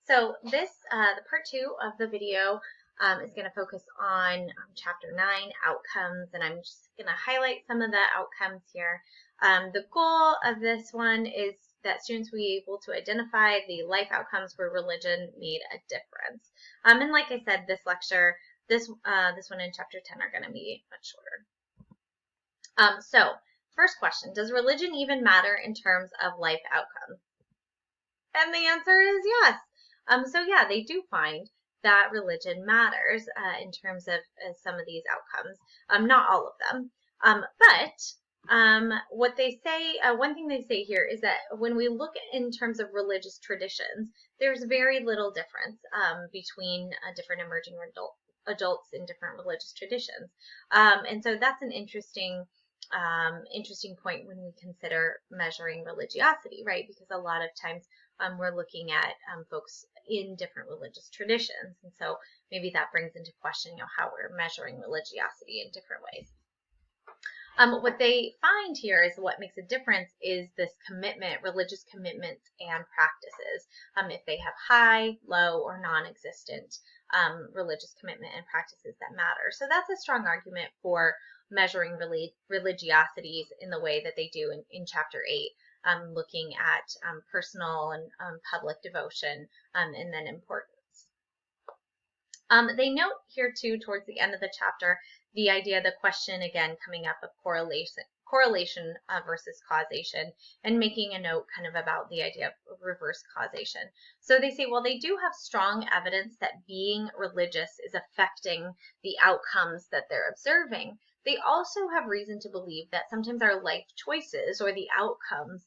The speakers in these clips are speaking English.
So this, the part 2 of the video is going to focus on chapter 9, outcomes, and I'm just going to highlight some of the outcomes here. The goal of this one is that students will be able to identify the life outcomes where religion made a difference. And like I said, this lecture, this one in chapter 10 are going to be much shorter. So first question, does religion even matter in terms of life outcomes? And the answer is yes. So yeah, they do find that religion matters in terms of some of these outcomes. Not all of them, but what they say, one thing they say here is that when we look in terms of religious traditions, there's very little difference between different emerging adults in different religious traditions, and so that's an interesting point when we consider measuring religiosity, right? Because a lot of times we're looking at folks in different religious traditions. And so maybe that brings into question, how we're measuring religiosity in different ways. What they find here is what makes a difference is this commitment, religious commitments and practices. If they have high, low, or non-existent religious commitment and practices that matter. So that's a strong argument for measuring religiosities in the way that they do in chapter 8. Looking at personal and public devotion and then importance. They note here too towards the end of the chapter the idea, the question again coming up of correlation versus causation, and making a note kind of about the idea of reverse causation. So they say, well, they do have strong evidence that being religious is affecting the outcomes that they're observing. They also have reason to believe that sometimes our life choices or the outcomes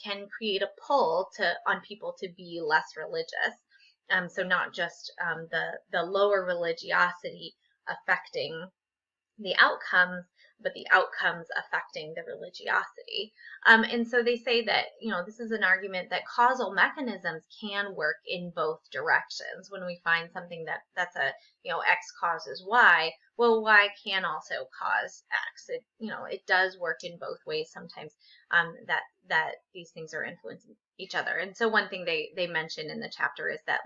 can create a pull on people to be less religious. So not just the lower religiosity affecting the outcomes, but the outcomes affecting the religiosity. And so they say that, this is an argument that causal mechanisms can work in both directions. When we find something that's a, X causes Y, well, Y can also cause X. It does work in both ways sometimes, that these things are influencing each other. And so one thing they mention in the chapter is that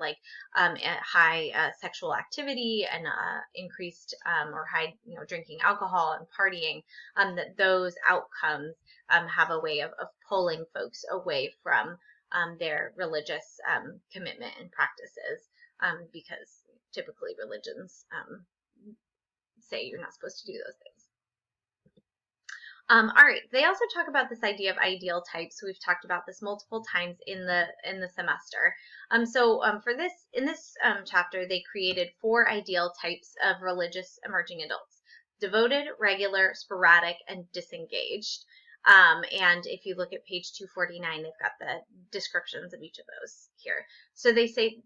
high sexual activity and increased or high drinking alcohol and partying, that those outcomes have a way of pulling folks away from their religious commitment and practices, because typically religions say you're not supposed to do those things. All right. They also talk about this idea of ideal types. We've talked about this multiple times in the semester. In this chapter, they created 4 ideal types of religious emerging adults: devoted, regular, sporadic, and disengaged. And if you look at page 249, they've got the descriptions of each of those here. So they state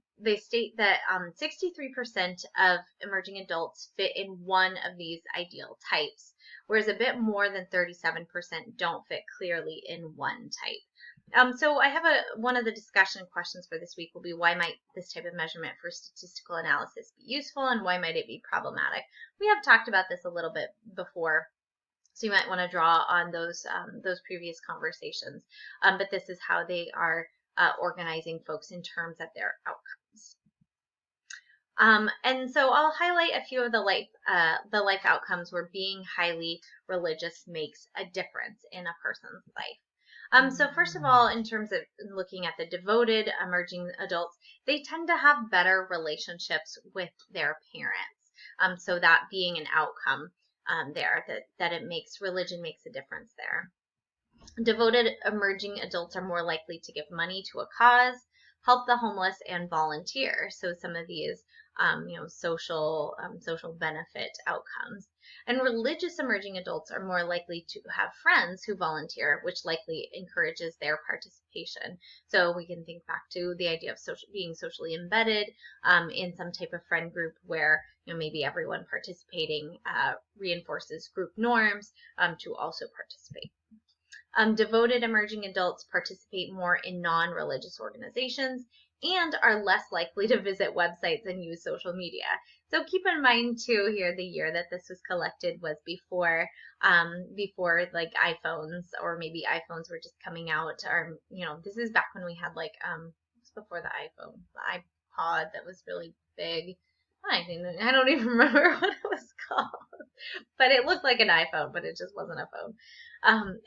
that 63% of emerging adults fit in one of these ideal types, whereas a bit more than 37% don't fit clearly in one type. So I have one of the discussion questions for this week will be, why might this type of measurement for statistical analysis be useful, and why might it be problematic? We have talked about this a little bit before, so you might want to draw on those previous conversations. But this is how they are organizing folks in terms of their outcomes. And so I'll highlight a few of the life outcomes where being highly religious makes a difference in a person's life. So first of all, in terms of looking at the devoted emerging adults, they tend to have better relationships with their parents. So that being an outcome there, that religion makes a difference there. Devoted emerging adults are more likely to give money to a cause, help the homeless, and volunteer. So some of these, social benefit outcomes. And religious emerging adults are more likely to have friends who volunteer, which likely encourages their participation. So we can think back to the idea of being socially embedded in some type of friend group where maybe everyone participating reinforces group norms to also participate. Devoted emerging adults participate more in non-religious organizations and are less likely to visit websites and use social media. So keep in mind too here, the year that this was collected was before like iPhones, or maybe iPhones were just coming out, or this is back when we had before the iPhone, the iPod that was really big. I don't even remember what it was called, but it looked like an iPhone, but it just wasn't a phone.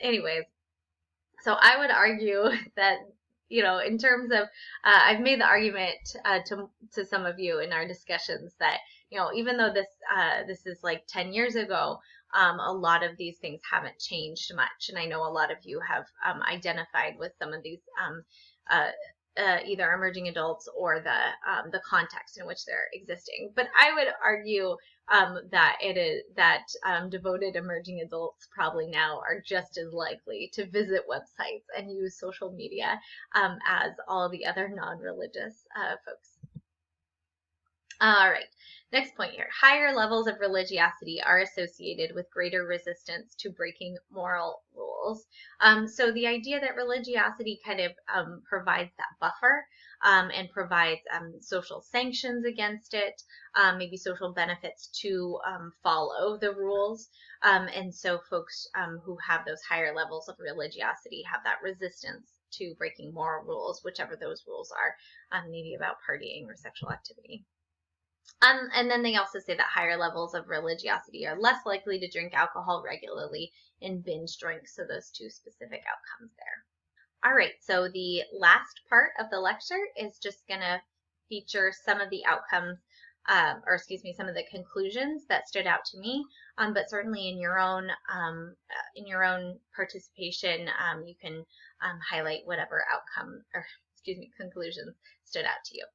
Anyways, so I would argue that, in terms of, I've made the argument to some of you in our discussions that, even though this is like 10 years ago, a lot of these things haven't changed much. And I know a lot of you have identified with some of these uh, either emerging adults or the context in which they're existing. But I would argue that devoted emerging adults probably now are just as likely to visit websites and use social media as all the other non-religious folks. All right, next point here. Higher levels of religiosity are associated with greater resistance to breaking moral rules. So the idea that religiosity kind of provides that buffer and provides social sanctions against it, maybe social benefits to follow the rules. And so folks who have those higher levels of religiosity have that resistance to breaking moral rules, whichever those rules are, maybe about partying or sexual activity. And then they also say that higher levels of religiosity are less likely to drink alcohol regularly and binge drink. So those two specific outcomes there. All right, so the last part of the lecture is just going to feature some of the outcomes, some of the conclusions that stood out to me. But certainly in your own participation, you can highlight whatever conclusions stood out to you.